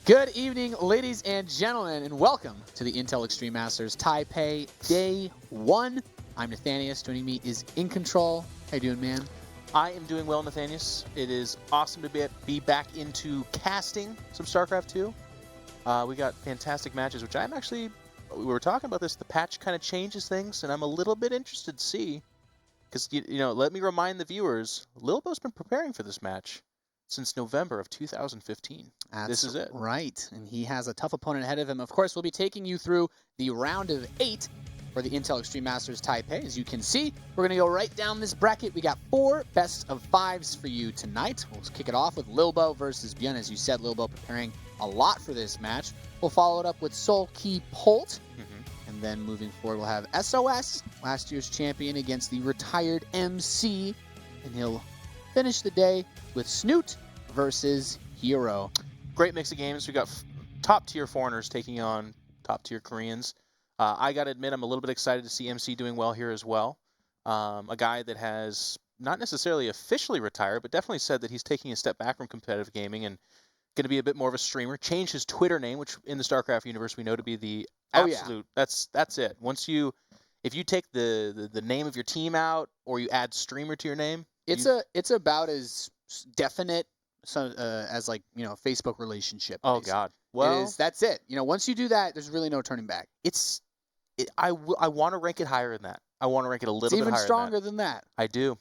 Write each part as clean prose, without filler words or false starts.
Good evening, ladies and gentlemen, and welcome to the Intel Extreme Masters Taipei Day 1. I'm Nathanius. Joining me is In Control. How you doing, man? I am doing well, Nathanius. It is awesome to be back into casting some StarCraft 2. We got fantastic matches, which we were talking about this, the patch kind of changes things, and I'm a little bit interested to see. Because, let me remind the viewers, Lilbow's been preparing for this match since November of 2015. This is it. Right, and he has a tough opponent ahead of him. Of course, we'll be taking you through the round of 8 for the Intel Extreme Masters Taipei. As you can see, we're going to go right down this bracket. We got 4 best of 5s for you tonight. We'll kick it off with Lilbow versus Byun. As you said, Lilbow preparing a lot for this match. We'll follow it up with Soul Key Polt. And then moving forward, we'll have SOS, last year's champion, against the retired MC. And he'll finish the day with Snoot versus Hero. Great mix of games. We got top-tier foreigners taking on top-tier Koreans. I got to admit, I'm a little bit excited to see MC doing well here as well. A guy that has not necessarily officially retired, but definitely said that he's taking a step back from competitive gaming and going to be a bit more of a streamer. Changed his Twitter name, which in the StarCraft universe we know to be the absolute. That's it. If you take the name of your team out or you add streamer to your name, it's about as definite as Facebook relationship. Oh God. Well, that's it. Once you do that, there's really no turning back. I want to rank it higher than that. I want to rank it a little bit higher. It's even stronger than that. I do.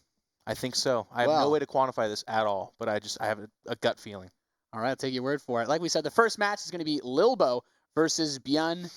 I think so. I have no way to quantify this at all, but I have a gut feeling. All right, I'll take your word for it. Like we said, the first match is going to be Lilbow versus Byun.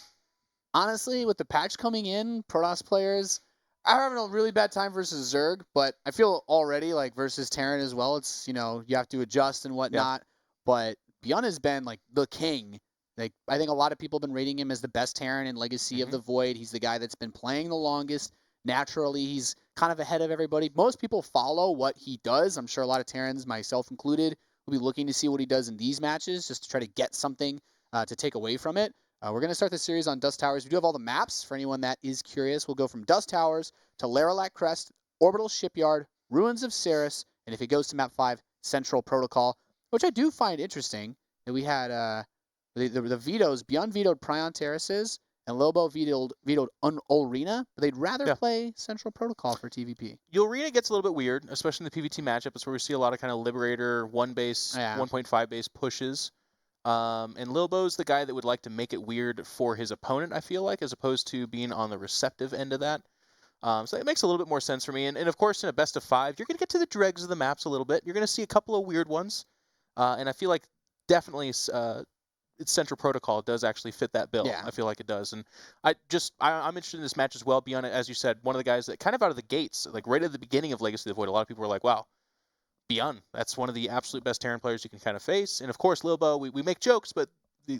Honestly, with the patch coming in, Protoss players are having a really bad time versus Zerg, but I feel already like versus Terran as well. It's, you have to adjust and whatnot. Yeah. But Byun has been like the king. Like, I think a lot of people have been rating him as the best Terran in Legacy of the Void. He's the guy that's been playing the longest. Naturally, he's kind of ahead of everybody. Most people follow what he does. I'm sure a lot of Terrans, myself included, will be looking to see what he does in these matches just to try to get something to take away from it. We're going to start the series on Dust Towers. We do have all the maps for anyone that is curious. We'll go from Dust Towers to Laralac Crest, Orbital Shipyard, Ruins of Ceres, and if it goes to Map 5, Central Protocol, which I do find interesting that we had the vetoes. Byun vetoed Prion Terraces, and Lilbow vetoed Ulrina, but they'd rather play Central Protocol for TVP. Ulrina gets a little bit weird, especially in the PvT matchup. It's where we see a lot of kind of Liberator 1.5 base pushes. And Lilbow's the guy that would like to make it weird for his opponent, I feel like, as opposed to being on the receptive end of that. So it makes a little bit more sense for me. And of course, in a best of 5, you're going to get to the dregs of the maps a little bit. You're going to see a couple of weird ones. And I feel like definitely it's Central Protocol does actually fit that bill. Yeah. I feel like it does. And I'm interested in this match as well. Beyond, as you said, one of the guys that kind of out of the gates, like right at the beginning of Legacy of the Void, a lot of people were like, wow, Byun, that's one of the absolute best Terran players you can kind of face. And of course, Lilbow, we make jokes, but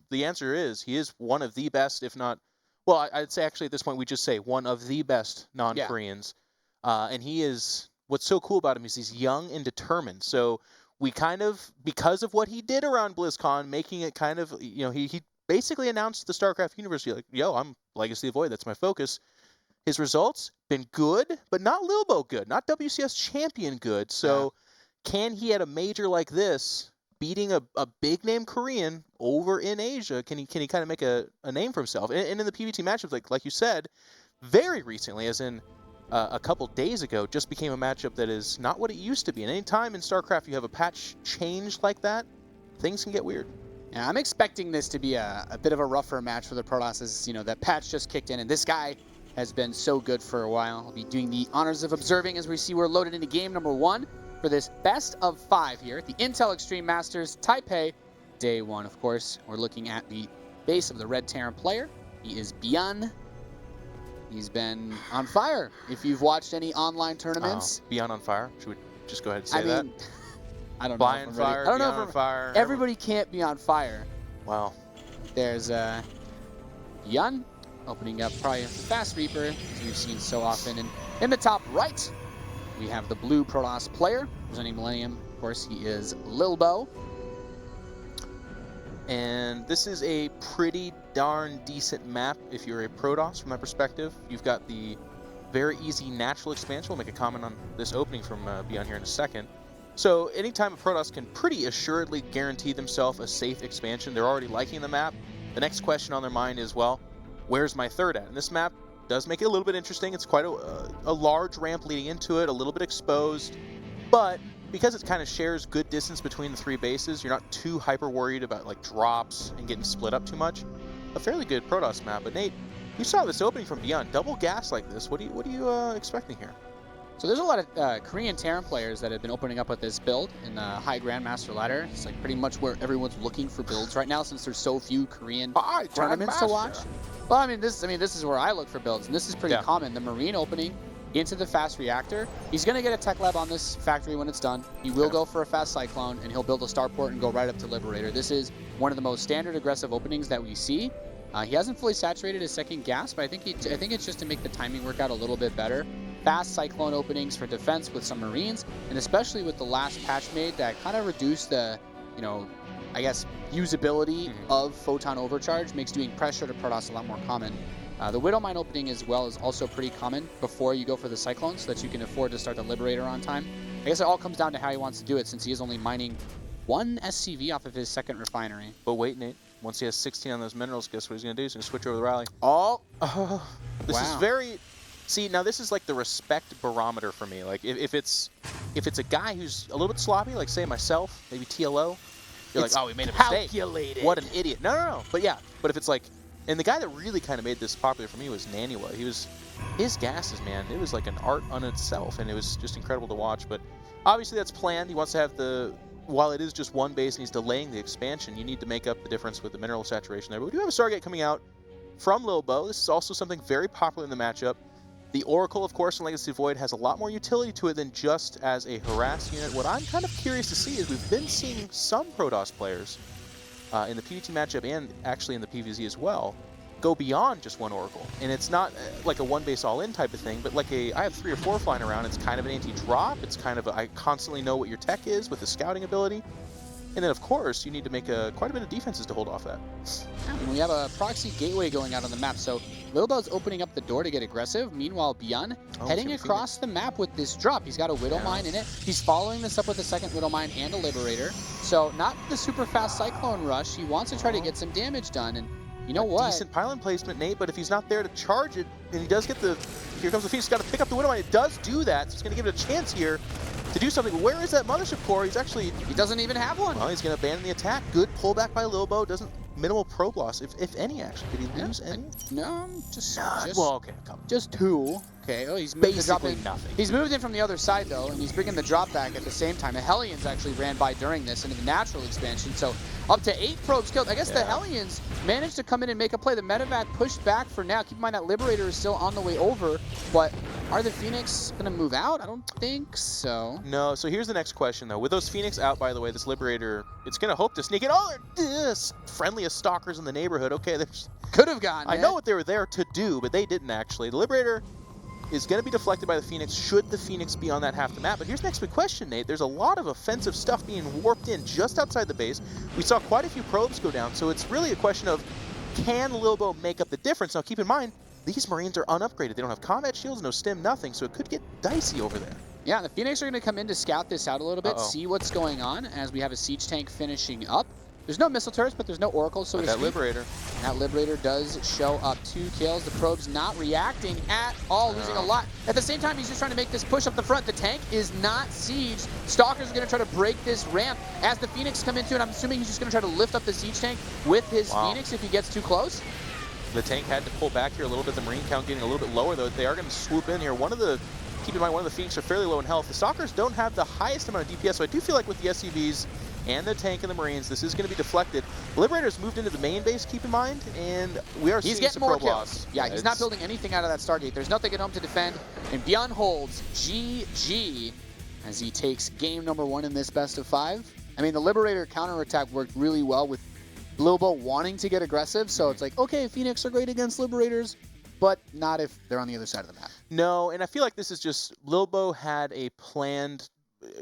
the answer is he is one of the best, if not, well, I'd say actually at this point we just say one of the best non-Koreans. Yeah. And he is, what's so cool about him is he's young and determined. So we kind of, because of what he did around BlizzCon, making it kind of, he basically announced the StarCraft universe, like, yo, I'm Legacy of the Void, that's my focus. His results, been good, but not Lilbow good, not WCS champion good. So can he at a major like this, beating a big-name Korean over in Asia, can he kind of make a name for himself? And in the PvT matchups, like you said, very recently, as in a couple days ago, just became a matchup that is not what it used to be. And any time in StarCraft you have a patch change like that, things can get weird. Yeah, I'm expecting this to be a bit of a rougher match for the Protoss, as that patch just kicked in, and this guy has been so good for a while. I'll be doing the honors of observing as we see we're loaded into game number 1 for this best of 5 here at the Intel Extreme Masters Taipei Day 1. Of course, we're looking at the base of the Red Terran player. He is Byun. He's been on fire. If you've watched any online tournaments. Byun on fire? Should we just go ahead and say that? I don't know. On fire, I don't know if on fire. Everybody can't be on fire. Wow. There's Byun opening up probably a Fast Reaper, as we've seen so often. And in the top right, we have the blue Protoss player, presenting Millennium. Of course, he is Lilbow. And this is a pretty darn decent map if you're a Protoss from that perspective. You've got the very easy natural expansion. We'll make a comment on this opening from Byun here in a second. So anytime a Protoss can pretty assuredly guarantee themselves a safe expansion, they're already liking the map. The next question on their mind is, well, where's my third at? And this map does make it a little bit interesting. It's quite a large ramp leading into it, a little bit exposed, but because it kind of shares good distance between the 3 bases, you're not too hyper worried about like drops and getting split up too much. A fairly good Protoss map. But Nate, you saw this opening from Byun, double gas like this. What are you expecting here? So there's a lot of Korean Terran players that have been opening up with this build in the High Grandmaster ladder. It's like pretty much where everyone's looking for builds right now, since there's so few Korean tournaments to watch. Well, I mean this is where I look for builds, and this is pretty common. The Marine opening into the fast reactor. He's going to get a tech lab on this factory when it's done. He will go for a fast cyclone, and he'll build a starport and go right up to Liberator. This is one of the most standard aggressive openings that we see. He hasn't fully saturated his second gas, but I think it's just to make the timing work out a little bit better. Fast cyclone openings for defense with some Marines, and especially with the last patch made that kind of reduced the, I guess, usability of Photon Overcharge, makes doing pressure to Protoss a lot more common. The Widow Mine opening as well is also pretty common before you go for the Cyclone, so that you can afford to start the Liberator on time. I guess it all comes down to how he wants to do it, since he is only mining 1 SCV off of his second refinery. But wait, Nate. Once he has 16 on those minerals, guess what he's going to do? He's going to switch over the rally. This is very... See, now this is like the respect barometer for me. Like, if it's a guy who's a little bit sloppy, like say myself, maybe TLO, you're like, oh, we made a mistake. Calculated. What an idiot. No. But yeah, but if it's like... And the guy that really kind of made this popular for me was Naniwa. His gases, man, it was like an art on itself, and it was just incredible to watch. But obviously that's planned. He wants to have the... While it is just 1 base and he's delaying the expansion, you need to make up the difference with the mineral saturation there. But we do have a Stargate coming out from Lilbow. This is also something very popular in the matchup. The Oracle, of course, in Legacy Void has a lot more utility to it than just as a harass unit. What I'm kind of curious to see is we've been seeing some Protoss players in the PvT matchup and actually in the PvZ as well go beyond just 1 Oracle. And it's not like a 1 base all-in type of thing, but like I have 3 or 4 flying around. It's kind of an anti-drop. It's kind of I constantly know what your tech is with the scouting ability. And then, of course, you need to make quite a bit of defenses to hold off that. And we have a proxy gateway going out on the map, so Lilbow's opening up the door to get aggressive. Meanwhile, Byun heading across the map with this drop. He's got a Widow Mine in it. He's following this up with a second Widow Mine and a Liberator. So not the super fast Cyclone rush. He wants to try to get some damage done. And you know what? Decent pylon placement, Nate, but if he's not there to charge it, and he does get the... Here comes the Phoenix. He's got to pick up the Widow Mine. It does do that, so it's going to give it a chance here to do something. But where is that Mothership Core? He doesn't even have one. Well, he's going to abandon the attack. Good pullback by Lilbow. Minimal probe loss, if any, actually. Did he lose any? No, just well, okay, come. Just 2. Okay, oh, he's basically nothing. He's moved in from the other side, though, and he's bringing the drop back at the same time. The Hellions actually ran by during this into the natural expansion, so up to 8 probes killed. I guess the Hellions managed to come in and make a play. The Medevac pushed back for now. Keep in mind that Liberator is still on the way over, but are the Phoenix going to move out? I don't think so. No, so here's the next question, though. With those Phoenix out, by the way, this Liberator, it's going to hope to sneak in. Oh, they're friendliest stalkers in the neighborhood. Okay, they could have gotten I know what they were there to do, but they didn't actually. The Liberator is going to be deflected by the Phoenix should the Phoenix be on that half the map. But here's the next big question, Nate. There's a lot of offensive stuff being warped in just outside the base. We saw quite a few probes go down, so it's really a question of, can Lilbow make up the difference? Now, keep in mind, these Marines are unupgraded. They don't have combat shields, no stim, nothing, so it could get dicey over there. Yeah, the Phoenix are going to come in to scout this out a little bit, see what's going on as we have a siege tank finishing up. There's no missile turrets, but there's no Oracle, so that Liberator. And that Liberator does show up. 2 kills. The probe's not reacting at all, losing a lot. At the same time, he's just trying to make this push up the front. The tank is not sieged. Stalkers are going to try to break this ramp as the Phoenix come into it. I'm assuming he's just going to try to lift up the siege tank with his Phoenix if he gets too close. The tank had to pull back here a little bit. The Marine count getting a little bit lower, though. They are going to swoop in here. Keep in mind, one of the Phoenix are fairly low in health. The Stalkers don't have the highest amount of DPS, so I do feel like with the SCVs and the tank and the Marines, this is going to be deflected. Liberator's moved into the main base, keep in mind, and we are seeing some probe loss. Yeah, he's not building anything out of that Stargate. There's nothing at home to defend, and Byun holds GG as he takes game number 1 in this best of 5. I mean, the Liberator counterattack worked really well with Lilbow wanting to get aggressive, so it's like, okay, Phoenix are great against Liberators, but not if they're on the other side of the map. No, and I feel like this is just, Lilbow had a planned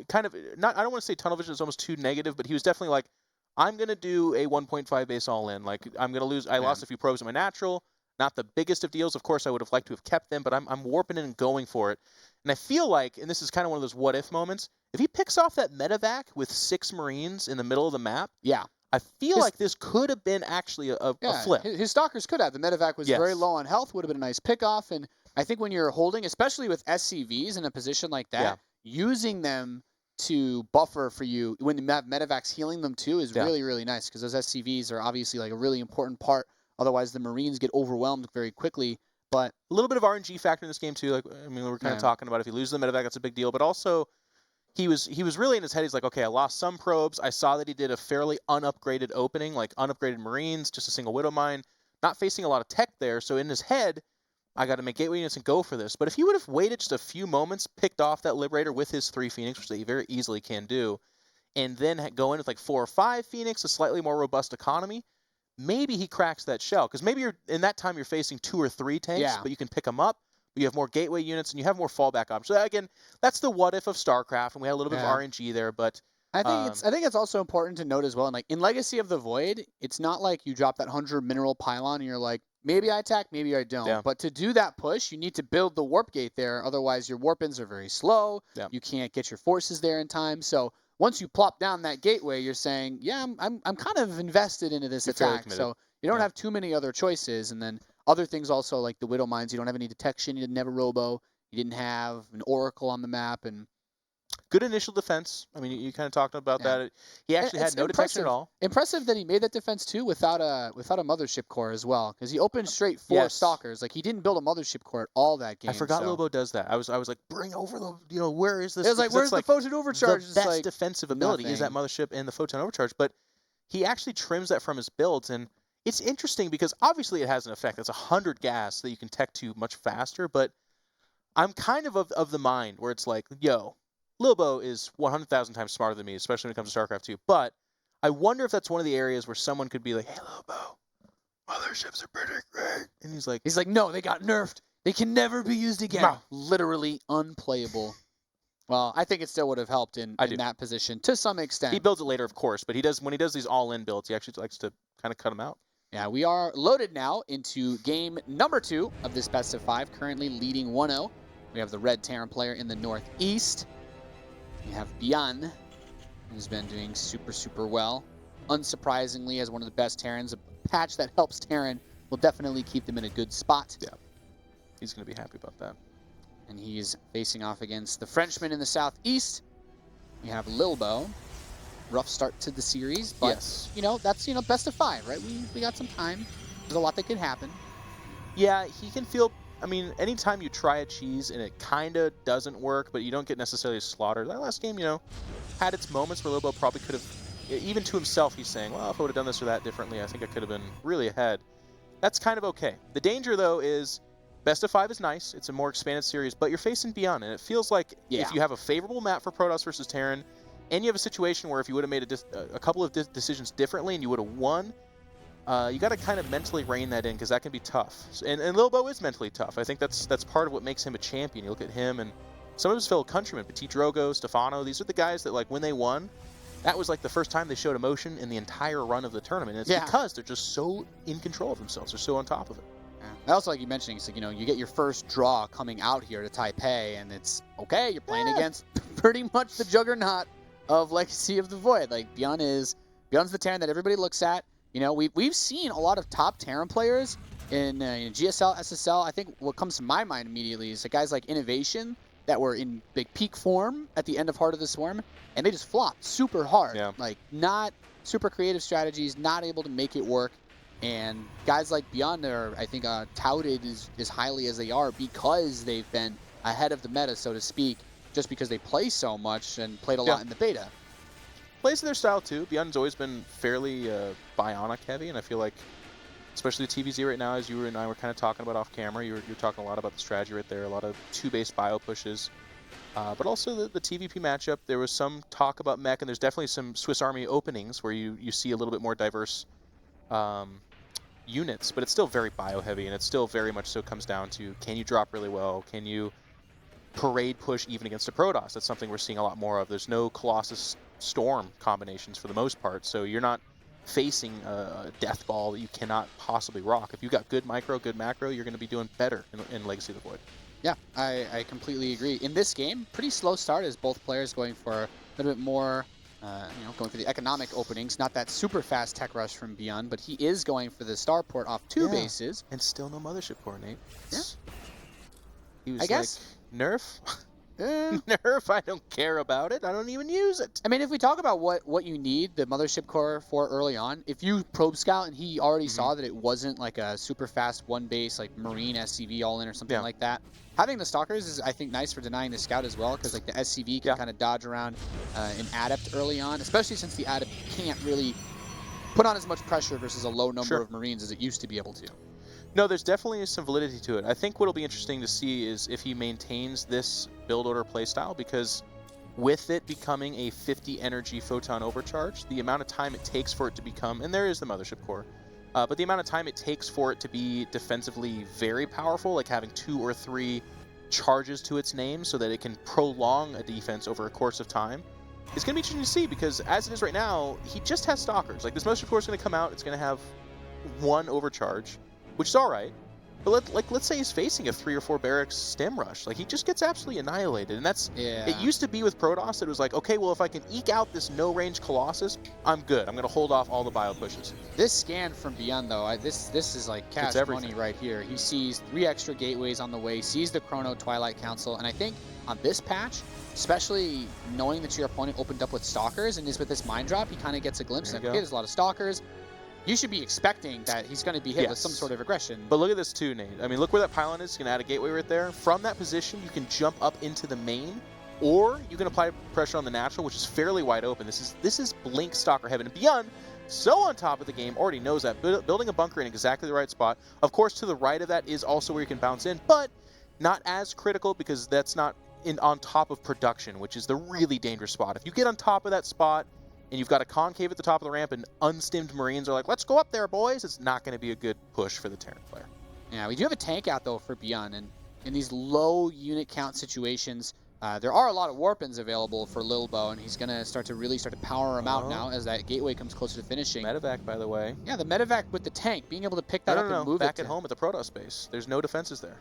kind of, I don't want to say tunnel vision, is almost too negative, but he was definitely like, I'm going to do a 1.5 base all-in. Like, I'm going to lose, I lost a few probes in my natural, not the biggest of deals. Of course, I would have liked to have kept them, but I'm warping in and going for it. And I feel like, and this is kind of one of those what-if moments, if he picks off that medevac with 6 Marines in the middle of the map, Yeah. I feel like this could have been actually a flip. His Stalkers could have. The medevac was very low on health, would have been a nice pickoff. And I think when you're holding, especially with SCVs in a position like that, using them to buffer for you when the medevac's healing them too is really, really nice, because those SCVs are obviously like a really important part. Otherwise, the Marines get overwhelmed very quickly. But a little bit of RNG factor in this game too. Like, I mean, we're kind of talking about if you lose the medevac, that's a big deal. But also, he was really in his head. He's like, okay, I lost some probes. I saw that he did a fairly unupgraded opening, like unupgraded Marines, just a single Widow Mine, not facing a lot of tech there. So in his head, I got to make gateway units and go for this. But if he would have waited just a few moments, picked off that Liberator with his 3 Phoenix, which he very easily can do, and then go in with like 4 or 5 Phoenix, a slightly more robust economy, maybe he cracks that shell. Because maybe in that time you're facing 2 or 3 tanks, but you can pick them up. You have more gateway units, and you have more fallback options. So again, that's the what if of StarCraft, and we had a little bit of RNG there, but I think it's also important to note as well. And like in Legacy of the Void, it's not like you drop that 100 mineral pylon and you're like, maybe I attack, maybe I don't. Yeah. But to do that push, you need to build the warp gate there. Otherwise, your warp-ins are very slow. Yeah. You can't get your forces there in time. So once you plop down that gateway, you're saying, yeah, I'm kind of invested into this attack. So you don't have too many other choices, and then other things also, like the Widow Mines, you don't have any detection, you didn't have a Robo, you didn't have an Oracle on the map, and good initial defense. I mean, you kind of talked about that. He actually had no detection at all. Impressive that he made that defense too without a mothership core as well, because he opened straight 4 Stalkers. Like, he didn't build a mothership core at all that game. I forgot Lilbow does that. I was like, bring over the where is this? It was like, where's the photon overcharge? The best defensive ability is that mothership and the photon overcharge, but he actually trims that from his builds, and it's interesting because obviously it has an effect. That's 100 gas that you can tech to much faster, but I'm kind of the mind where it's like, yo, Lilbow is 100,000 times smarter than me, especially when it comes to StarCraft 2. But I wonder if that's one of the areas where someone could be like, hey, Lilbow, motherships are pretty great. And he's like, no, they got nerfed. They can never be used again. No. Literally unplayable. Well, I think it still would have helped in that position to some extent. He builds it later, of course, but when he does these all-in builds, he actually likes to kind of cut them out. Yeah, we are loaded now into game number 2 of this best of 5, currently leading 1-0. We have the red Terran player in the northeast. We have Byun, who's been doing super, super well. Unsurprisingly, as one of the best Terrans, a patch that helps Terran will definitely keep them in a good spot. Yeah, he's going to be happy about that. And he's facing off against the Frenchman in the southeast. We have Lilbow. Rough start to the series, but that's best of 5, right? We got some time. There's a lot that could happen. Yeah, he can feel. I mean, anytime you try a cheese and it kind of doesn't work, but you don't get necessarily slaughtered. That last game, had its moments where Lilbow probably could have, even to himself, he's saying, well, if I would have done this or that differently, I think I could have been really ahead. That's kind of okay. The danger, though, is best of 5 is nice. It's a more expanded series, but you're facing Byun, and it feels like if you have a favorable map for Protoss versus Terran, and you have a situation where if you would have made a couple of decisions differently and you would have won, you got to kind of mentally rein that in, because that can be tough. And Lilbow is mentally tough. I think that's part of what makes him a champion. You look at him and some of his fellow countrymen, Petit Drogo, Stefano, these are the guys that, like, when they won, that was like the first time they showed emotion in the entire run of the tournament. And it's because they're just so in control of themselves. They're so on top of it. Yeah. I also like you mentioning, it's like, you get your first draw coming out here to Taipei, and it's, okay, you're playing against pretty much the juggernaut of Legacy of the Void. Like, Byun's the Terran that everybody looks at. We've seen a lot of top Terran players in GSL, SSL. I think what comes to my mind immediately is the guys like Innovation that were in big peak form at the end of Heart of the Swarm, and they just flopped super hard. Yeah. Like, not super creative strategies, not able to make it work. And guys like Byun are, I think, touted as highly as they are because they've been ahead of the meta, so to speak, just because they play so much and played a lot in the beta. Plays their style too. Byun's always been fairly bionic heavy, and I feel like, especially the TVZ right now, as you and I were kind of talking about off camera, you're talking a lot about the strategy right there, a lot of 2-base bio pushes. But also the TVP matchup, there was some talk about mech, and there's definitely some Swiss Army openings where you see a little bit more diverse units, but it's still very bio heavy, and it still very much so comes down to, can you drop really well? Can you parade push even against a Protoss? That's something we're seeing a lot more of. There's no Colossus Storm combinations for the most part, so you're not facing a death ball that you cannot possibly rock. If you got good micro, good macro, you're going to be doing better in Legacy of the Void. Yeah, I completely agree. In this game, pretty slow start as both players going for a little bit more, going for the economic openings. Not that super fast tech rush from Byun, but he is going for the starport off 2 bases. And still no mothership core, Nate. Yeah. He was I guess. Nerf? Eh. Nerf, I don't care about it. I don't even use it. I mean, if we talk about what you need the mothership core for early on, if you probe scout and he already saw that it wasn't like a super fast 1 base, like Marine SCV all in or something like that, having the stalkers is, I think, nice for denying the scout as well, because like the SCV can kind of dodge around an adept early on, especially since the adept can't really put on as much pressure versus a low number of Marines as it used to be able to. No, there's definitely some validity to it. I think what'll be interesting to see is if he maintains this build order playstyle, because with it becoming a 50 energy photon overcharge, the amount of time it takes for it to become, and there is the mothership core, but the amount of time it takes for it to be defensively very powerful, like having 2 or 3 charges to its name so that it can prolong a defense over a course of time, it's going to be interesting to see, because as it is right now, he just has stalkers. Like, this mothership core is going to come out, it's going to have 1 overcharge, which is all right. But let's say he's facing a 3 or 4 barracks stem rush. Like, he just gets absolutely annihilated. And that's it used to be with Protoss. It was like, okay, well, if I can eke out this no-range Colossus, I'm good. I'm going to hold off all the bio pushes. This scan from Byun, though, this is like cash money right here. He sees 3 extra gateways on the way, sees the Chrono Twilight Council, and I think on this patch, especially knowing that your opponent opened up with stalkers and is with this mine drop, he kind of gets a glimpse of, okay, there's a lot of stalkers. You should be expecting that he's going to be hit with some sort of aggression. But look at this too, Nate. I mean, look where that pylon is. He's going to add a gateway right there. From that position, you can jump up into the main, or you can apply pressure on the natural, which is fairly wide open. This is Blink Stalker heaven. And Byun, so on top of the game, already knows that. Building a bunker in exactly the right spot. Of course, to the right of that is also where you can bounce in, but not as critical, because that's not on top of production, which is the really dangerous spot. If you get on top of that spot, and you've got a concave at the top of the ramp, and unstimmed Marines are like, let's go up there, boys, it's not going to be a good push for the Terran player. Yeah, we do have a tank out, though, for Byun, and in these low unit count situations, there are a lot of warpins available for Lilbow, and he's going to start to power him out now as that gateway comes closer to finishing. Medevac, by the way. Yeah, the medevac with the tank, being able to pick that up and move back at home at the Protoss base. There's no defenses there.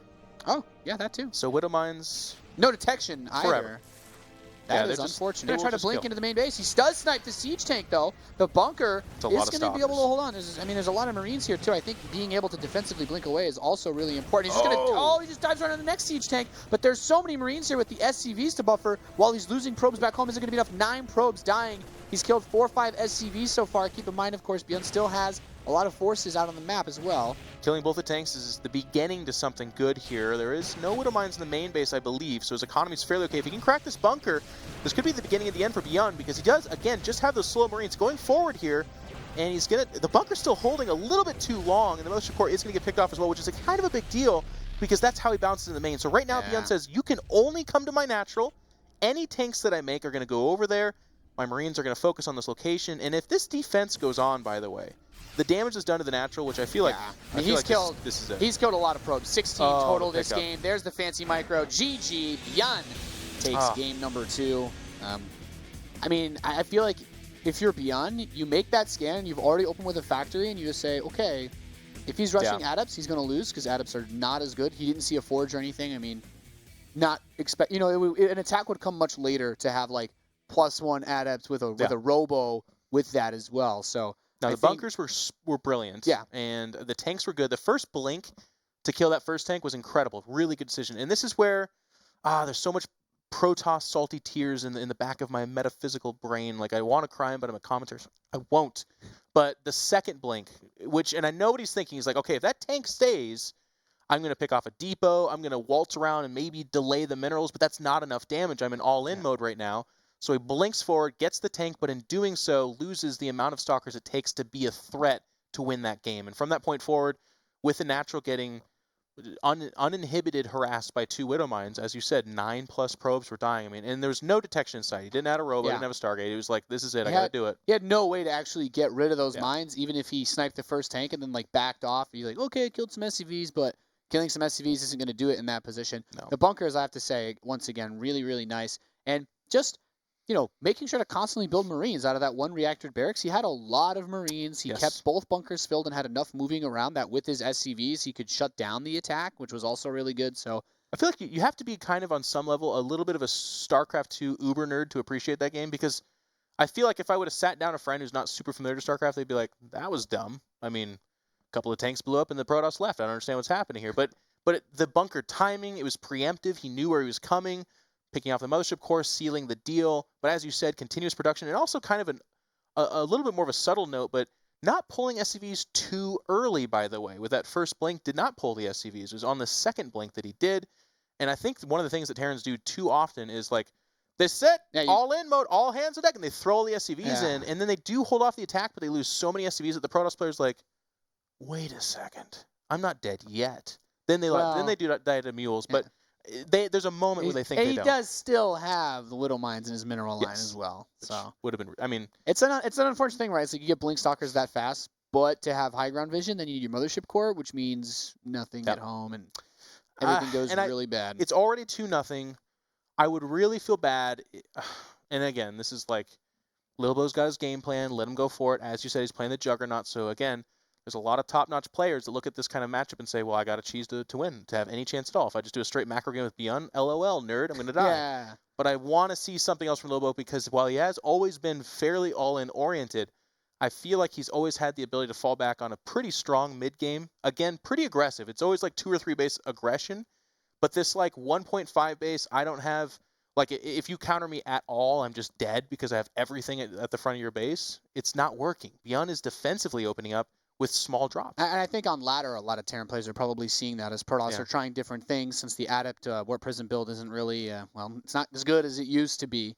Oh, yeah, that too. So Widow Mines... No detection either. Forever. That is unfortunate. They're trying to blink into the main base. He does snipe the siege tank, though. The bunker is going to be able to hold on. There's a lot of Marines here, too. I think being able to defensively blink away is also really important. He's just going to... he just dives right on the next siege tank. But there's so many Marines here with the SCVs to buffer while he's losing probes back home. Is it going to be enough? 9 probes dying. He's killed 4 or 5 SCVs so far. Keep in mind, of course, Byun still has a lot of forces out on the map as well. Killing both the tanks is the beginning to something good here. There is no Widow Mines in the main base, I believe, so his economy is fairly okay. If he can crack this bunker, this could be the beginning of the end for Byun, because he does, again, just have those slow Marines going forward here, and he's going to... The bunker's still holding a little bit too long, and the mothership core is going to get picked off as well, which is a kind of a big deal, because that's how he bounces in the main. So right now, Byun says, you can only come to my natural. Any tanks that I make are going to go over there. My Marines are going to focus on this location, and if this defense goes on, by the way, the damage is done to the natural, which I feel like... He's killed a lot of probes. 16 total this game. There's the fancy micro. GG. Byun takes game number 2. I mean, I feel like if you're Byun, you make that scan, you've already opened with a factory, and you just say, okay, if he's rushing adepts, he's going to lose, because adepts are not as good. He didn't see a forge or anything. I mean, not expect... an attack would come much later to have, like, +1 adepts with a robo with that as well. So... Now, the bunkers were brilliant, and the tanks were good. The first blink to kill that first tank was incredible. Really good decision. And this is where there's so much Protoss salty tears in the back of my metaphysical brain. Like, I want to cry, but I'm a commentator, so I won't. But the second blink, and I know what he's thinking. He's like, okay, if that tank stays, I'm going to pick off a depot. I'm going to waltz around and maybe delay the minerals, but that's not enough damage. I'm in all-in mode right now. So he blinks forward, gets the tank, but in doing so, loses the amount of stalkers it takes to be a threat to win that game. And from that point forward, with the natural getting uninhibited harassed by 2 Widow Mines, as you said, 9+ probes were dying. I mean, and there was no detection in sight. He didn't add a robot, didn't have a Stargate. He was like, this is it, I got to do it. He had no way to actually get rid of those mines, even if he sniped the first tank and then, like, backed off. He's like, okay, I killed some SCVs, but killing some SCVs isn't going to do it in that position. No. The bunkers, I have to say, once again, really, really nice. And just... making sure to constantly build Marines out of that 1 reactor barracks. He had a lot of Marines. He kept both bunkers filled and had enough moving around that with his SCVs, he could shut down the attack, which was also really good. So I feel like you have to be kind of on some level a little bit of a StarCraft 2 uber nerd to appreciate that game, because I feel like if I would have sat down a friend who's not super familiar to StarCraft, they'd be like, that was dumb. I mean, a couple of tanks blew up and the Protoss left. I don't understand what's happening here. But the bunker timing, it was preemptive. He knew where he was coming, picking off the mothership core, sealing the deal. But as you said, continuous production, and also kind of a little bit more of a subtle note, but not pulling SCVs too early, by the way. With that first blink, did not pull the SCVs. It was on the second blink that he did. And I think one of the things that Terrans do too often is like, they sit all in mode, all hands on deck, and they throw all the SCVs in, and then they do hold off the attack, but they lose so many SCVs that the Protoss player's like, wait a second, I'm not dead yet. Then they die to mules, but there's a moment where they think they don't. He does still have the Widow Mines in his mineral line as well. So would have been. I mean, it's an unfortunate thing, right? It's like you get blink stalkers that fast, but to have high ground vision, then you need your mothership core, which means nothing at home, and everything goes really bad. It's already 2-0. I would really feel bad. And again, this is like, Lilbow's got his game plan. Let him go for it. As you said, he's playing the Juggernaut. So again, there's a lot of top-notch players that look at this kind of matchup and say, well, I got to cheese to win, to have any chance at all. If I just do a straight macro game with Byun, LOL, nerd, I'm going to die. Yeah. But I want to see something else from Lilbow, because while he has always been fairly all-in oriented, I feel like he's always had the ability to fall back on a pretty strong mid-game. Again, pretty aggressive. It's always like 2 or 3 base aggression. But this like 1.5 base, I don't have, like, if you counter me at all, I'm just dead because I have everything at the front of your base. It's not working. Byun is defensively opening up with small drops. And I think on ladder, a lot of Terran players are probably seeing that as Protoss are trying different things, since the Adept Warp Prison build isn't really, it's not as good as it used to be.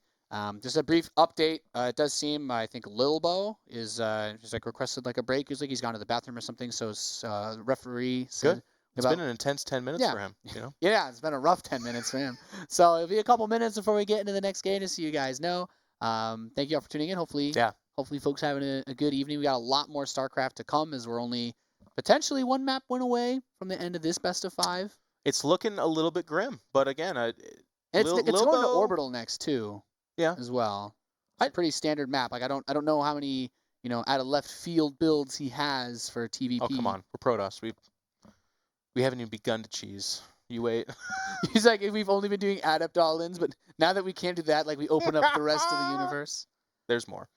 Just a brief update. It does seem, I think Lilbow is just like requested like a break. He's like he's gone to the bathroom or something. So the referee said, good. It's been an intense 10 minutes for him. You know? Yeah, it's been a rough 10 minutes for him. So it'll be a couple minutes before we get into the next game, just so you guys know. Thank you all for tuning in. Hopefully folks having a good evening. We got a lot more StarCraft to come, as we're only potentially one map win away from the end of this best of 5. It's looking a little bit grim, but again, it's going to Orbital next too. Yeah, as well. It's a pretty standard map. Like I don't know how many out of left field builds he has for TVP. Oh come on, we're Protoss. We haven't even begun to cheese. You wait. He's like, we've only been doing Adept all-ins, but now that we can't do that, like we open up the rest of the universe. There's more.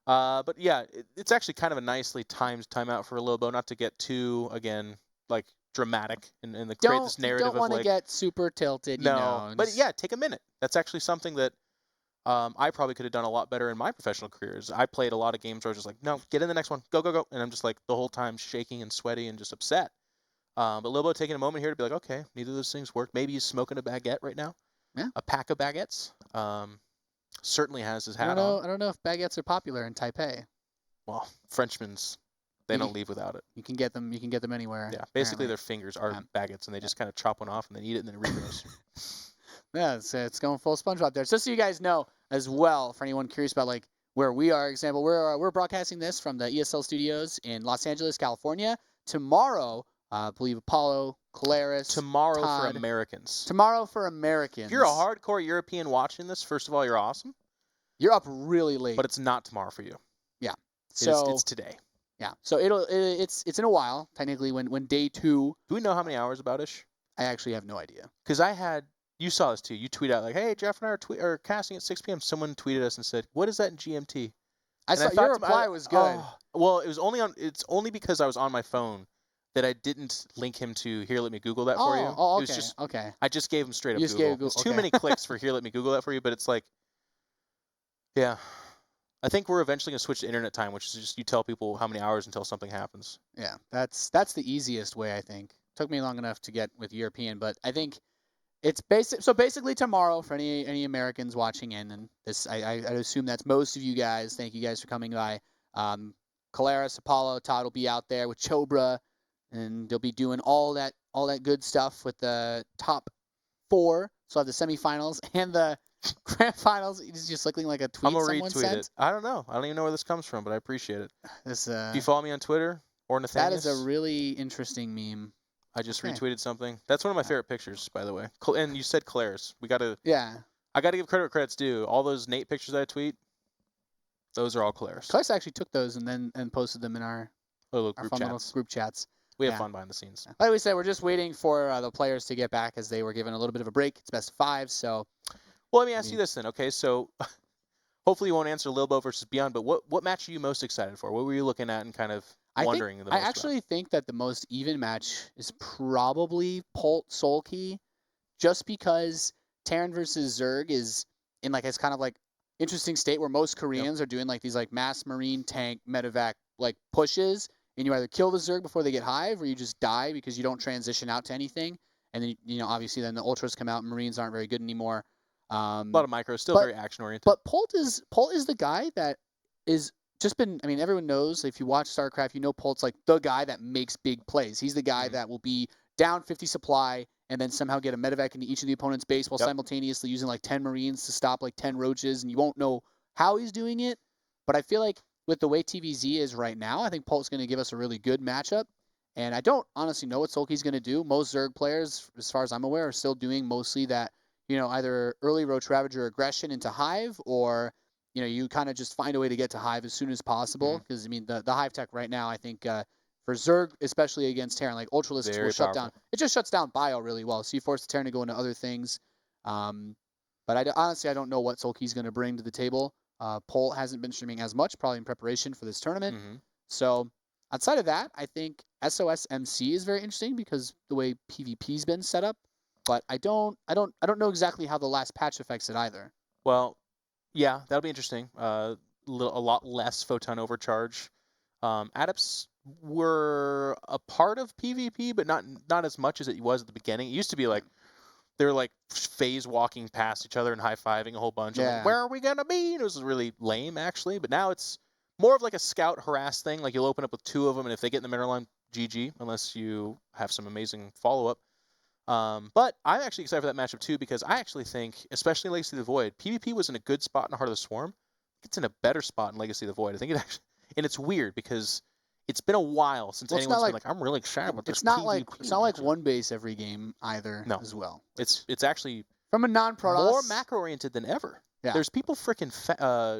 But yeah, it's actually kind of a nicely timed timeout for Lilbow, not to get too, again, like dramatic and create this narrative of like. Don't want to get super tilted. But yeah, take a minute. That's actually something that I probably could have done a lot better in my professional careers. I played a lot of games where I was just like, no, get in the next one, go, go, go, and I'm just like the whole time shaking and sweaty and just upset. But Lilbow taking a moment here to be like, okay, neither of those things work. Maybe he's smoking a baguette right now. Yeah. A pack of baguettes. Certainly has his hat on. I don't know if baguettes are popular in Taipei. Well, Frenchmen's, they don't leave without it. You can get them anywhere. Yeah, basically their fingers are baguettes, and they just kind of chop one off and then eat it and then it regrows. Yeah, it's going full SpongeBob there. So you guys know as well, for anyone curious about like where we are, example, we're broadcasting this from the ESL studios in Los Angeles, California. Tomorrow, I believe Apollo, Caleres, Tomorrow Todd, for Americans. Tomorrow for Americans. If you're a hardcore European watching this, first of all, you're awesome. You're up really late. But it's not tomorrow for you. Yeah. So it's today. Yeah. So it's in a while, technically, when day 2. Do we know how many hours about-ish? I actually have no idea. Because you saw this too. You tweet out like, hey, Jeff and I are casting at 6 p.m. Someone tweeted us and said, what is that in GMT? I saw your reply was good. Well, it's only because I was on my phone that I didn't link him to Here, Let Me Google That for you. Oh, okay. It was just, okay. I just gave him straight up Google. Google. It's too many clicks for Here, Let Me Google That for you, but it's like, yeah. I think we're eventually going to switch to internet time, which is just you tell people how many hours until something happens. Yeah, that's the easiest way, I think. Took me long enough to get with European, but I think it's basic. So basically tomorrow, for any Americans watching in, and this, I assume that's most of you guys. Thank you guys for coming by. Caleres, Apollo, Todd will be out there with Chobra, and they'll be doing all that good stuff with the top 4. So the semifinals and the grand finals. He's just looking like a tweet I'm gonna someone retweet sent. it. I don't know. I don't even know where this comes from, but I appreciate it. This, do you follow me on Twitter or Nathaniel? That is a really interesting meme. I just retweeted something. That's one of my favorite pictures, by the way. And you said Caleres. I gotta give credit where credit's due. All those Nate pictures I tweet, those are all Caleres. Caleres actually took those and posted them in our little group chats. We have fun behind the scenes. Like we said, we're just waiting for the players to get back as they were given a little bit of a break. It's best of 5, so. Well, let me ask you this then. Okay, so hopefully you won't answer Lilbow versus Byun, but what match are you most excited for? What were you looking at and kind of wondering the most I actually think that the most even match is probably Polt Solkey, just because Terran versus Zerg is in like it's kind of like interesting state where most Koreans are doing like these like mass marine tank medevac like pushes, and you either kill the Zerg before they get hive or you just die because you don't transition out to anything, and then obviously then the ultras come out and marines aren't very good anymore. A lot of micros, still very action oriented. But Polt is the guy that is just been. I mean, everyone knows if you watch StarCraft, Polt's like the guy that makes big plays. He's the guy that will be down 50 supply and then somehow get a medevac into each of the opponent's base while simultaneously using like 10 marines to stop like 10 roaches, and you won't know how he's doing it. But I feel like with the way TVZ is right now, I think Polt's going to give us a really good matchup. And I don't honestly know what Solkey's going to do. Most Zerg players, as far as I'm aware, are still doing mostly that. Either early Roach Ravager aggression into Hive, or, you kind of just find a way to get to Hive as soon as possible. Because, the Hive tech right now, I think, for Zerg, especially against Terran, like Ultralisks will shut down. It just shuts down Bio really well, so you force the Terran to go into other things. But honestly, I don't know what Solkey's going to bring to the table. Polt hasn't been streaming as much, probably in preparation for this tournament. So, outside of that, I think SOS MC is very interesting because the way PvP's been set up. But I don't know exactly how the last patch affects it either. Well, yeah, that'll be interesting. A lot less photon overcharge. Adepts were a part of PvP, but not as much as it was at the beginning. It used to be like they were like phase walking past each other and high fiving a whole bunch. Yeah. Like, where are we gonna be? And it was really lame actually. But now it's more of like a scout harass thing. Like you'll open up with 2 of them, and if they get in the middle line, GG. Unless you have some amazing follow up. But I'm actually excited for that matchup too, because I actually think, especially in Legacy of the Void, PvP was in a good spot in Heart of the Swarm. It's in a better spot in Legacy of the Void. I think it actually, and it's weird because it's been a while since anyone's been like, I'm really excited about this. It's not like one base every game either. No. As well. It's actually from a non-Protoss more macro oriented than ever. Yeah. There's people freaking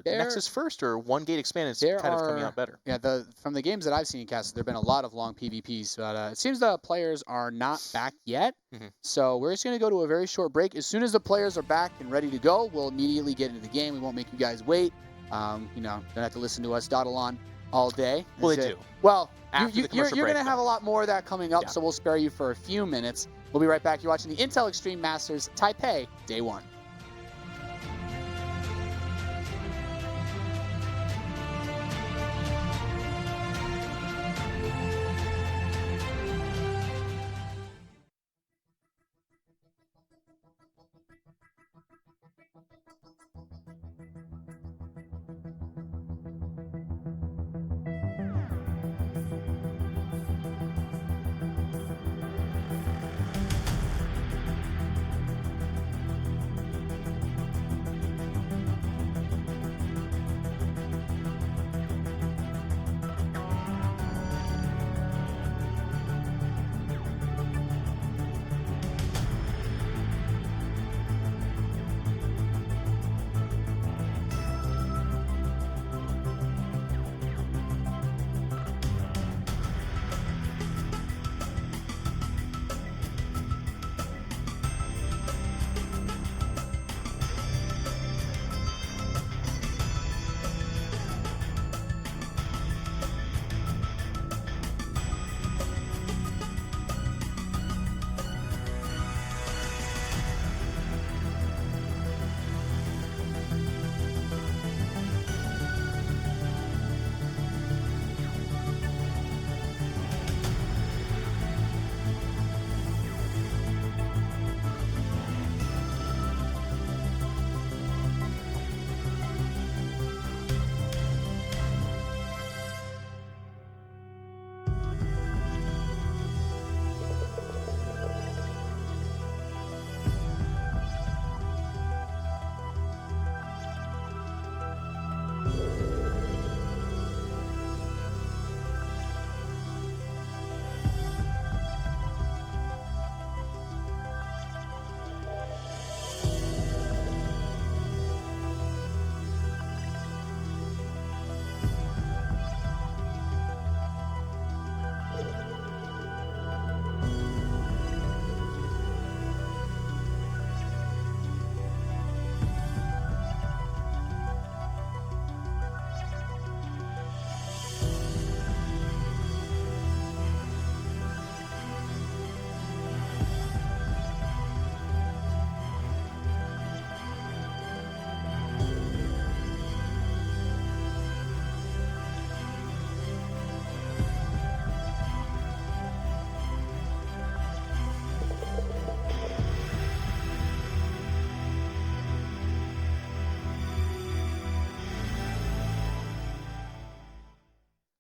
Nexus First or One Gate Expanded. It's kind of coming out better. Yeah, from the games that I've seen in Cast, there have been a lot of long PvPs, but it seems the players are not back yet. So we're just going to go to a very short break. As soon as the players are back and ready to go, we'll immediately get into the game. We won't make you guys wait. Don't have to listen to us dawdle on all day. Well, they do. Well, you're going to have a lot more of that coming up, so we'll spare you for a few minutes. We'll be right back. You're watching the Intel Extreme Masters Taipei Day 1.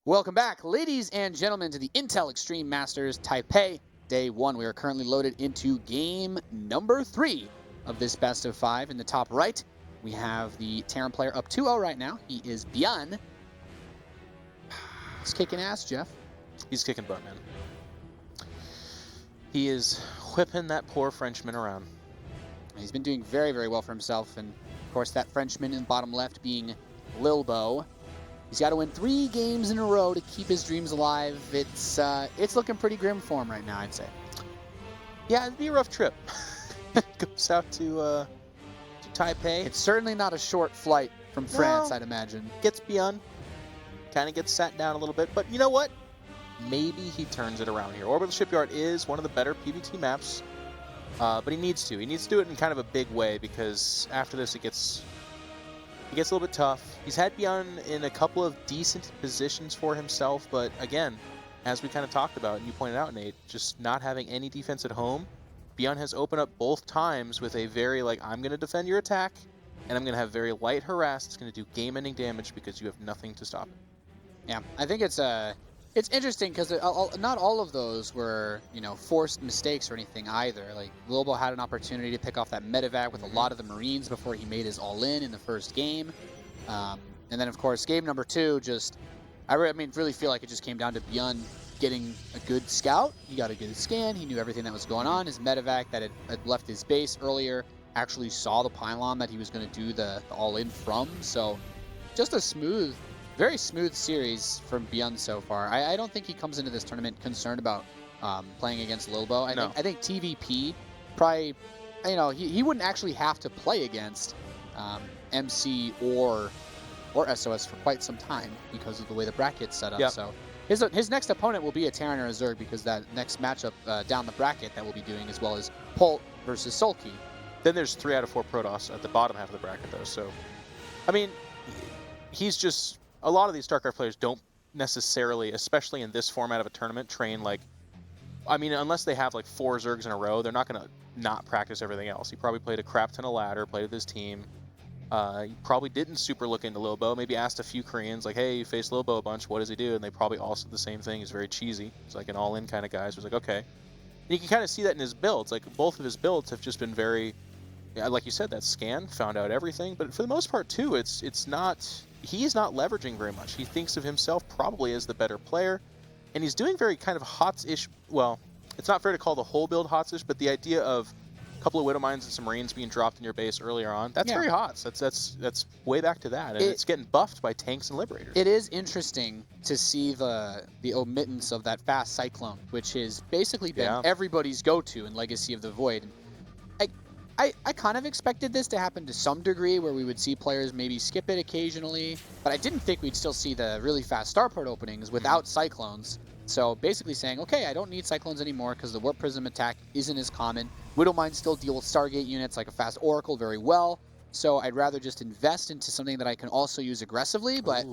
Welcome back, ladies and gentlemen, to the Intel Extreme Masters Taipei Day 1. We are currently loaded into game number 3 of this best of 5. In the top right, we have the Terran player up 2-0 right now. He is Byun. He's kicking ass, Jeff. He's kicking butt, man. He is whipping that poor Frenchman around. He's been doing very, very well for himself, and of course that Frenchman in the bottom left being Lilbow. He's got to win 3 games in a row to keep his dreams alive. It's looking pretty grim for him right now, I'd say. Yeah, it'd be a rough trip. Goes out to Taipei. It's certainly not a short flight from France, I'd imagine. Gets Byun. Kind of gets sat down a little bit, but you know what? Maybe he turns it around here. Orbital Shipyard is one of the better PvT maps, but he needs to. He needs to do it in kind of a big way, because after this it gets a little bit tough. He's had Byun in a couple of decent positions for himself, but again, as we kind of talked about, and you pointed out, Nate, just not having any defense at home, Byun has opened up both times with a very, I'm going to defend your attack, and I'm going to have very light harass. It's going to do game-ending damage because you have nothing to stop it. Yeah, I think it's interesting because not all of those were, forced mistakes or anything either. Like, Lilbow had an opportunity to pick off that medevac with a lot of the Marines before he made his all-in the first game. And then, of course, game number 2, really feel like it just came down to Byun getting a good scout. He got a good scan. He knew everything that was going on. His medevac that had left his base earlier actually saw the pylon that he was going to do the all-in from. So, just a very smooth series from Byun so far. I don't think he comes into this tournament concerned about playing against Lilbow. I think ZvP probably, he wouldn't actually have to play against MC or SOS for quite some time because of the way the bracket's set up. Yep. So his next opponent will be a Terran or a Zerg, because that next matchup down the bracket that we'll be doing, as well as Pult versus Sulky. Then there's 3 out of 4 Protoss at the bottom half of the bracket, though. So, I mean, he's just... A lot of these StarCraft players don't necessarily, especially in this format of a tournament, train unless they have 4 Zergs in a row, they're not going to not practice everything else. He probably played a crap ton of ladder, played with his team. He probably didn't super look into Lilbow, maybe asked a few Koreans, hey, you face Lilbow a bunch, what does he do? And they probably all said the same thing. He's very cheesy. He's like an all-in kind of guy. So it's okay. And you can kind of see that in his builds. Both of his builds have just been very, like you said, that scan, found out everything. But for the most part, too, it's not... He is not leveraging very much. He thinks of himself probably as the better player, and he's doing very kind of HOTS-ish. Well, it's not fair to call the whole build HOTS-ish, but the idea of a couple of Widow Mines and some Marines being dropped in your base earlier on, that's very HOTS. That's way back to that, and it's getting buffed by tanks and Liberators. It is interesting to see the omittance of that fast Cyclone, which has basically been everybody's go-to in Legacy of the Void. I kind of expected this to happen to some degree, where we would see players maybe skip it occasionally, but I didn't think we'd still see the really fast starport openings without Cyclones. So basically saying, okay, I don't need Cyclones anymore because the Warp Prism attack isn't as common. Widow Mines still deal with Stargate units like a fast Oracle very well, so I'd rather just invest into something that I can also use aggressively, but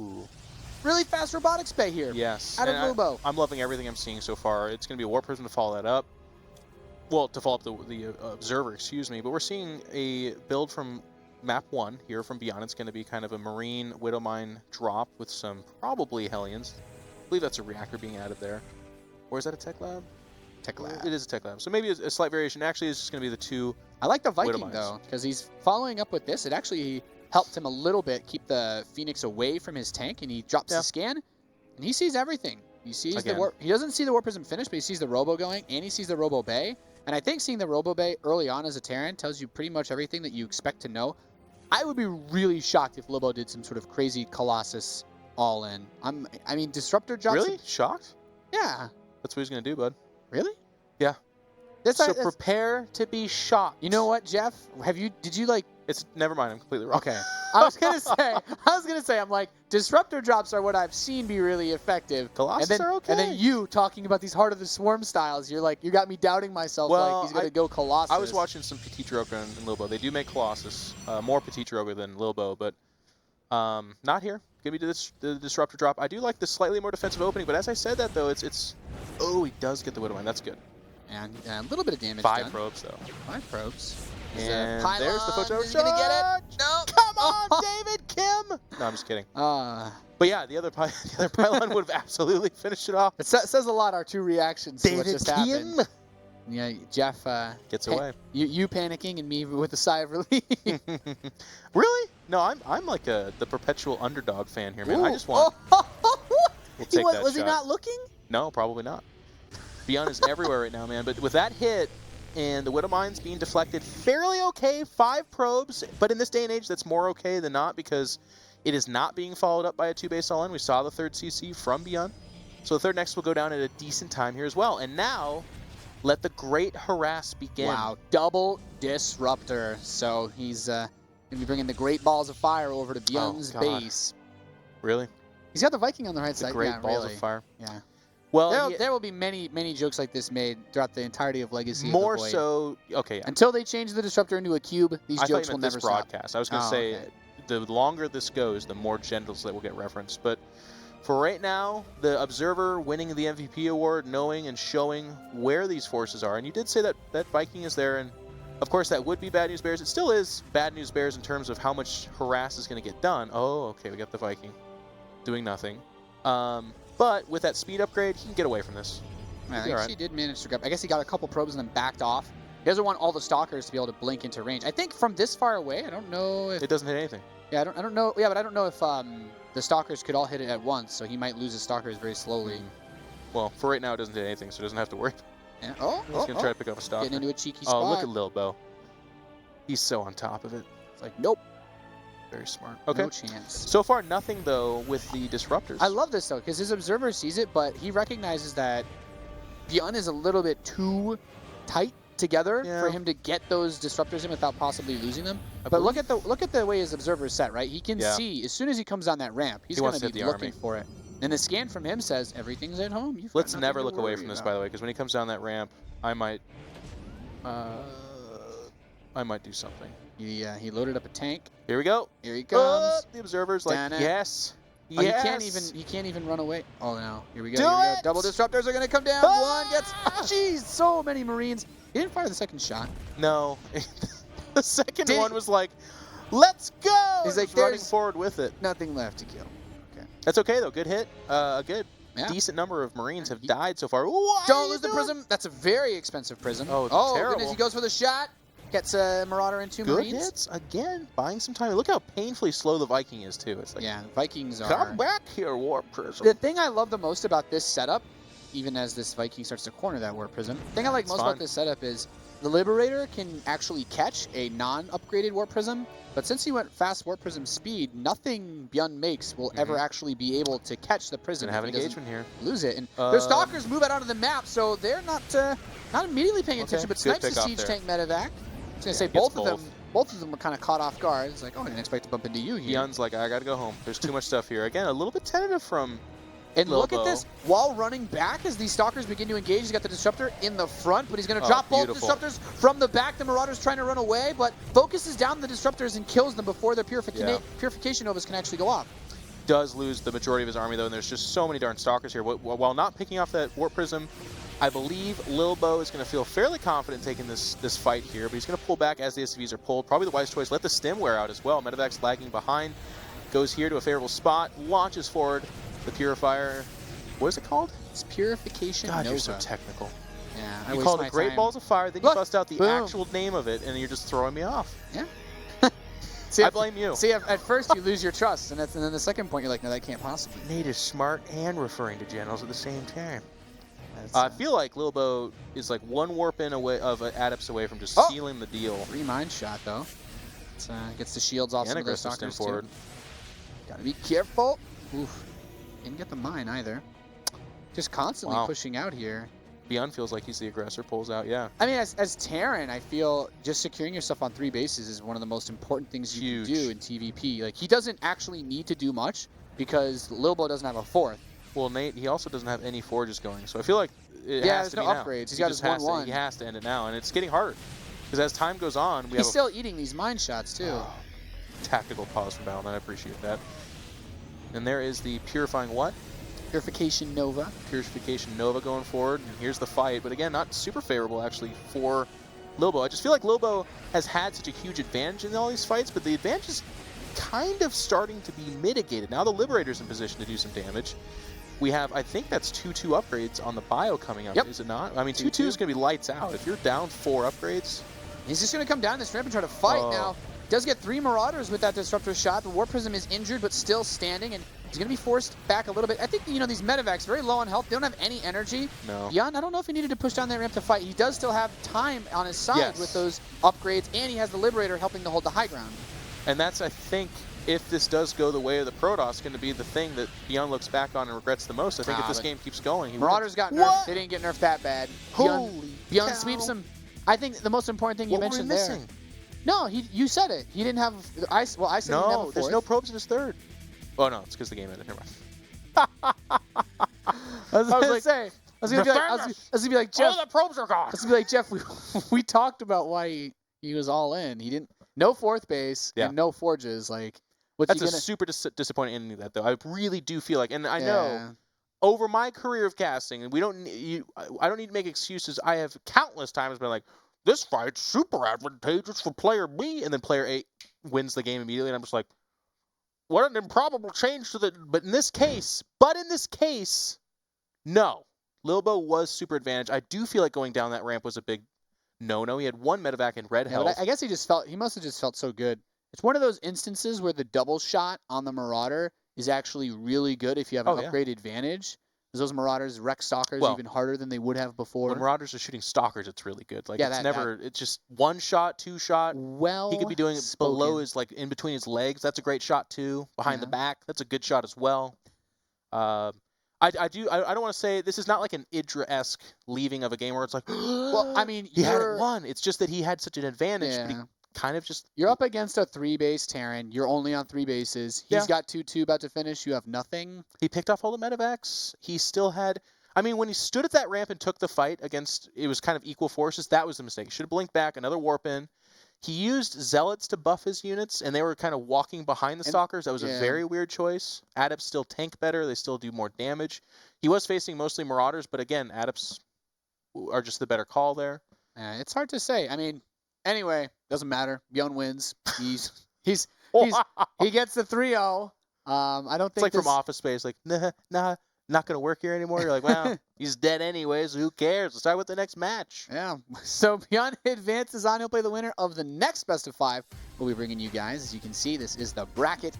really fast robotics bay here. Yes. Out of Lilbow. I'm loving everything I'm seeing so far. It's going to be a Warp Prism to follow that up. Well, to follow up the Observer, excuse me, but we're seeing a build from map 1 here from Byun. It's going to be kind of a Marine Widow Mine drop with some probably Hellions. I believe that's a reactor being added there. Or is that a Tech Lab? Tech Lab. It is a Tech Lab. So maybe a slight variation. Actually, it's just going to be the 2 I like the Viking, though, because he's following up with this. It actually helped him a little bit keep the Phoenix away from his tank, and he drops the scan, and he sees everything. He sees the Warp... He doesn't see the Warp Prism finish, but he sees the Robo going, and he sees the Robo Bay. And I think seeing the Robo Bay early on as a Terran tells you pretty much everything that you expect to know. I would be really shocked if Lilbow did some sort of crazy Colossus all-in. I mean, Disruptor drops... Really? Shocked? Yeah. That's what he's going to do, bud. Really? Yeah. Prepare to be shocked. You know what, Jeff? Did you It's never mind. I'm completely wrong. Okay. I was gonna say, I'm like, disruptor drops are what I've seen be really effective. Colossus are okay. And then you talking about these Heart of the Swarm styles, you're like, you got me doubting myself. Well, he's gonna go Colossus. I was watching some Petite Rogue and Lilbow. They do make Colossus, more Petite Rogue than Lilbow, but not here. Give me the disruptor drop. I do like the slightly more defensive opening, but as I said that though, it's oh, he does get the Widow Mine. That's good. And a little bit of damage. 5 probes though. 5 probes. And Pylon there's the photo is gonna get it. No, come on, David Kim. No, I'm just kidding. But yeah, the other pylon would have absolutely finished it off. It says a lot. Our two reactions to what David just Kim happened. Yeah, Jeff gets away. You panicking and me with a sigh of relief. Really? No, I'm like the perpetual underdog fan here, man. Ooh. I just want. We'll take that was shot. he not looking? No, probably not. Byun is everywhere right now, man. But with that hit and the Widow Mines being deflected, fairly okay. 5 probes, but in this day and age, that's more okay than not because it is not being followed up by a 2-base all-in. We saw the 3rd CC from Byun. So the 3rd next will go down at a decent time here as well. And now, let the great harass begin. Wow, double disruptor. So he's going to be bringing the great balls of fire over to Byun's base. Really? He's got the Viking on the right side. Great balls of fire. Yeah. Well, there will be many jokes like this made throughout the entirety of Legacy. More of the Void. so, okay. Yeah. Until they change the disruptor into a cube, these jokes will never stop. Broadcast. I was going to say, the longer this goes, the more genders that will get referenced. But for right now, the Observer winning the MVP award, knowing and showing where these forces are. And you did say that Viking is there, and of course that would be Bad News Bears. It still is Bad News Bears in terms of how much harass is going to get done. Oh, okay, we got the Viking doing nothing. But with that speed upgrade, he can get away from this. I think he did manage to grab. I guess he got a couple probes and then backed off. He doesn't want all the stalkers to be able to blink into range. I think from this far away, I don't know if it doesn't hit anything. Yeah, I don't know. Yeah, but I don't know if the stalkers could all hit it at once, so he might lose his stalkers very slowly. Well, for right now, it doesn't hit anything, so he doesn't have to worry. Yeah. He's gonna try to pick up a stalker. Getting into a cheeky spot. Oh, look at Lilbow. He's so on top of it. It's like, nope. Very smart. Okay. No chance. So far, nothing, though, with the disruptors. I love this, though, because his observer sees it, but he recognizes that Byun is a little bit too tight together for him to get those disruptors in without possibly losing them. But look at the way his observer is set, right? He can see, as soon as he comes down that ramp, he's going to be looking for it. And the scan from him says, everything's at home. Let's never look away from this, by the way, because when he comes down that ramp, I might do something. He loaded up a tank. Here we go. Here he comes. The observer's like, yes. Oh, yes. he can't even run away. Oh no. Here we go. Do Here we it! go. Double disruptors are gonna come down. One gets jeez, so many Marines. He didn't fire the second shot. No. The second one was like, let's go. He's like running forward with it. Nothing left to kill. Okay. That's okay though. Good hit. A good decent number of Marines have died so far. Don't lose the prism. That's a very expensive prism. Oh, terrible. Goodness, he goes for the shot. Gets a Marauder and 2 Marines. Good hits again, buying some time. Look how painfully slow the Viking is too. It's like, yeah, the Vikings are. Come back here, Warp Prism. The thing I love the most about this setup, even as this Viking starts to corner that Warp Prism, the thing I like most about this setup is the Liberator can actually catch a non-upgraded Warp Prism, but since he went fast Warp Prism speed, nothing Byun makes will ever actually be able to catch the Prism. Gonna have an engagement here. Lose it, and their Stalkers move out onto the map, so they're not immediately paying attention. But Snipes the Siege Tank medevac. I was gonna say both of them were kind of caught off guard. It's like, oh, I didn't expect to bump into you here. Byun's like, I gotta go home. There's too much stuff here. Again, a little bit tentative from And look at this. While running back as these Stalkers begin to engage, he's got the Disruptor in the front, but he's going to drop both Disruptors from the back. The Marauder's trying to run away, but focuses down the Disruptors and kills them before their Purification Novas can actually go off. Does lose the majority of his army, though, and there's just so many darn Stalkers here. While not picking off that Warp Prism, I believe Lilbow is going to feel fairly confident taking this fight here, but he's going to pull back as the SCVs are pulled. Probably the wise choice. Let the Stim wear out as well. Medevac's lagging behind. Goes here to a favorable spot. Launches forward the Purifier. What is it called? It's Purification Nova. God, you're so technical. Yeah, you called it Great Balls of Fire, then you bust out the actual name of it, and you're just throwing me off. Yeah. See, I blame you. See, at first you lose your trust, and then the second point you're like, no, that can't possibly. Nate is smart and referring to generals at the same time. I feel like Lilbow is like one warp in away of Adepts away from just sealing the deal. 3 mine shot though. Gets the shields off some of those Stalkers too. Gotta be careful. Oof. Didn't get the mine either. Just constantly pushing out here. Byun feels like he's the aggressor, pulls out, I mean, as Terran, I feel just securing yourself on 3 bases is one of the most important things you can do in TvP. Like, he doesn't actually need to do much because Lilbow doesn't have a 4th. Well, Nate, he also doesn't have any forges going, so I feel like it has to be upgrades. Now. He's got his 1-1. He has to end it now, and it's getting hard. Because as time goes on, he's still eating these mine shots, too. Tactical pause from Battle.net, I appreciate that. And there is the Purifying what? Purification Nova. Purification Nova going forward, and here's the fight. But again, not super favorable, actually, for Lilbow. I just feel like Lilbow has had such a huge advantage in all these fights, but the advantage is kind of starting to be mitigated. Now the Liberator's in position to do some damage. We have, I think that's 2-2 upgrades on the bio coming up, is it not? I mean, 2-2 is going to be lights out. If you're down 4 upgrades... He's just going to come down this ramp and try to fight now. Does get 3 Marauders with that Disruptor shot. The War Prism is injured, but still standing, and he's going to be forced back a little bit. I think, you know, these medevacs, very low on health. They don't have any energy. No. Byun, I don't know if he needed to push down that ramp to fight. He does still have time on his side with those upgrades, and he has the Liberator helping to hold the high ground. And that's, I think, if this does go the way of the Protoss, going to be the thing that Byun looks back on and regrets the most. I think if this game keeps going, Marauders got nerfed. They didn't get nerfed that bad. Byun sweeps him. I think the most important thing you mentioned there. No, you said it. He didn't have ice. Well, I said he didn't have a fourth. There's no probes in his third. Oh no, it's because the game ended. Never mind. I was gonna be like, Jeff. All the probes are gone. I was gonna be like, Jeff. We talked about why he was all in. He didn't. No fourth base and no forges. Like, that's a super disappointing ending to that, though. I really do feel like, and I know over my career of casting, and I don't need to make excuses. I have countless times been like, this fight's super advantageous for player B, and then player A wins the game immediately, and I'm just like, what an improbable change to the. But in this case, no. Lilbow was super advantaged. I do feel like going down that ramp was a big no-no. He had 1 medevac in red health. I guess he must have just felt so good. It's one of those instances where the double shot on the Marauder is actually really good if you have an upgrade advantage. Because those Marauders wreck Stalkers even harder than they would have before. When Marauders are shooting Stalkers, it's really good. Like, it's just 1 shot, 2 shot. Well, he could be doing it below his, like, in between his legs. That's a great shot, too. Behind the back, that's a good shot as well. I don't want to say this is not like an Idra-esque leaving of a game where it's like, well, I mean, he had it won. It's just that he had such an advantage, but he kind of just... You're up against a 3-base Terran. You're only on 3 bases. He's got 2-2 about to finish. You have nothing. He picked off all the medevacs. He still had... I mean, when he stood at that ramp and took the fight against... It was kind of equal forces. That was a mistake. He should have blinked back, another warp in. He used Zealots to buff his units, and they were kind of walking behind the Stalkers. That was a very weird choice. Adepts still tank better. They still do more damage. He was facing mostly Marauders, but again, Adepts are just the better call there. It's hard to say. I mean, anyway, doesn't matter. Byun wins. He gets the 3-0. I don't think it's like from Office Space, like, nah, not going to work here anymore. You're like, well, he's dead anyways. Who cares? Let's start with the next match. Yeah. So Byun advances on. He'll play the winner of the next best of 5. We'll be bringing you guys. As you can see, this is the bracket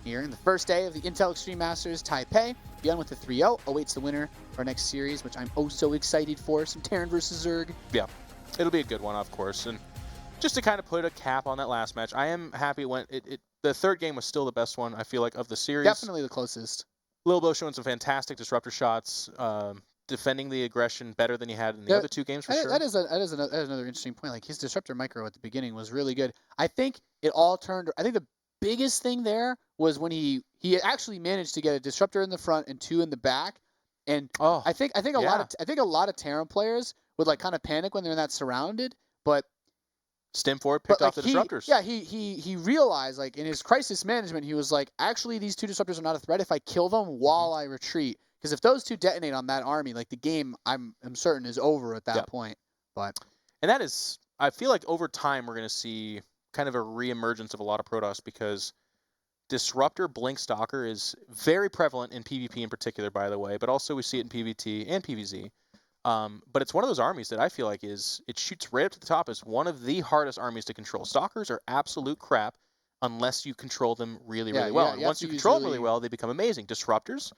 here in the first day of the Intel Extreme Masters Taipei. Byun with the 3-0 awaits the winner for our next series, which I'm so excited for. Some Terran versus Zerg. Yeah. It'll be a good one, of course. And just to kind of put a cap on that last match, I am happy when the third game was still the best one, I feel like, of the series. Definitely the closest. Lilbow showing some fantastic disruptor shots, defending the aggression better than he had in the other 2 games for sure. That is another interesting point. Like, his disruptor micro at the beginning was really good. I think it all turned. I think the biggest thing there was when he actually managed to get a disruptor in the front and 2 in the back. And I think a lot of Terran players would like kind of panic when they're in that surrounded, but Stimford picked off the disruptors. He realized, like, in his crisis management, he was like, actually, these 2 disruptors are not a threat if I kill them while I retreat. Because if those 2 detonate on that army, like, the game, I'm certain, is over at that point. And that is, I feel like over time we're going to see kind of a reemergence of a lot of Protoss, because Disruptor Blink Stalker is very prevalent in PvP in particular, by the way, but also we see it in PvT and PvZ. But it's one of those armies that I feel like it shoots right up to the top as one of the hardest armies to control. Stalkers are absolute crap unless you control them really well. And once you control them really well, they become amazing. Disruptors,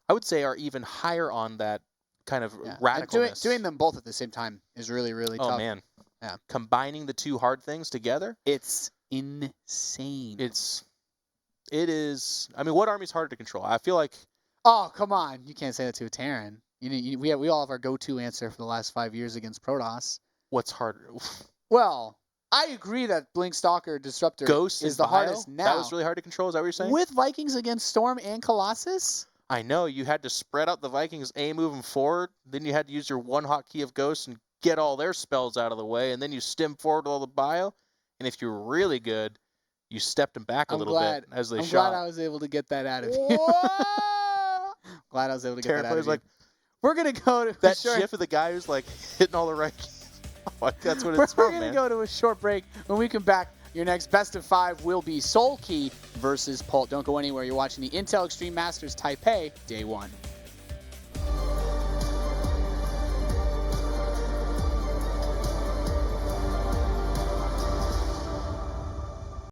I would say, are even higher on that kind of radicalness. Doing them both at the same time is really, really tough. Oh, man. Yeah. Combining the 2 hard things together. It's insane. It is. I mean, what army's harder to control? I feel like... Oh, come on. You can't say that to a Terran. We all have our go-to answer for the last 5 years against Protoss. What's harder? Well, I agree that Blink Stalker Disruptor Ghost is the hardest now. That was really hard to control, is that what you're saying? With Vikings against Storm and Colossus? I know. You had to spread out the Vikings, moving forward. Then you had to use your 1 hotkey of Ghost and get all their spells out of the way. And then you stem forward with all the bio. And if you're really good, you stepped them back a little bit as they shot. I'm glad I was able to get that out of you. Glad I was able to get that out of you. Like, we're going to go to... That gif of the guy who's, like, hitting all the right keys. fuck. That's what it's from, We're going to man. go to a short break. When we come back, your next best of 5 will be Soul Key versus Pult. Don't go anywhere. You're watching the Intel Extreme Masters Taipei Day 1.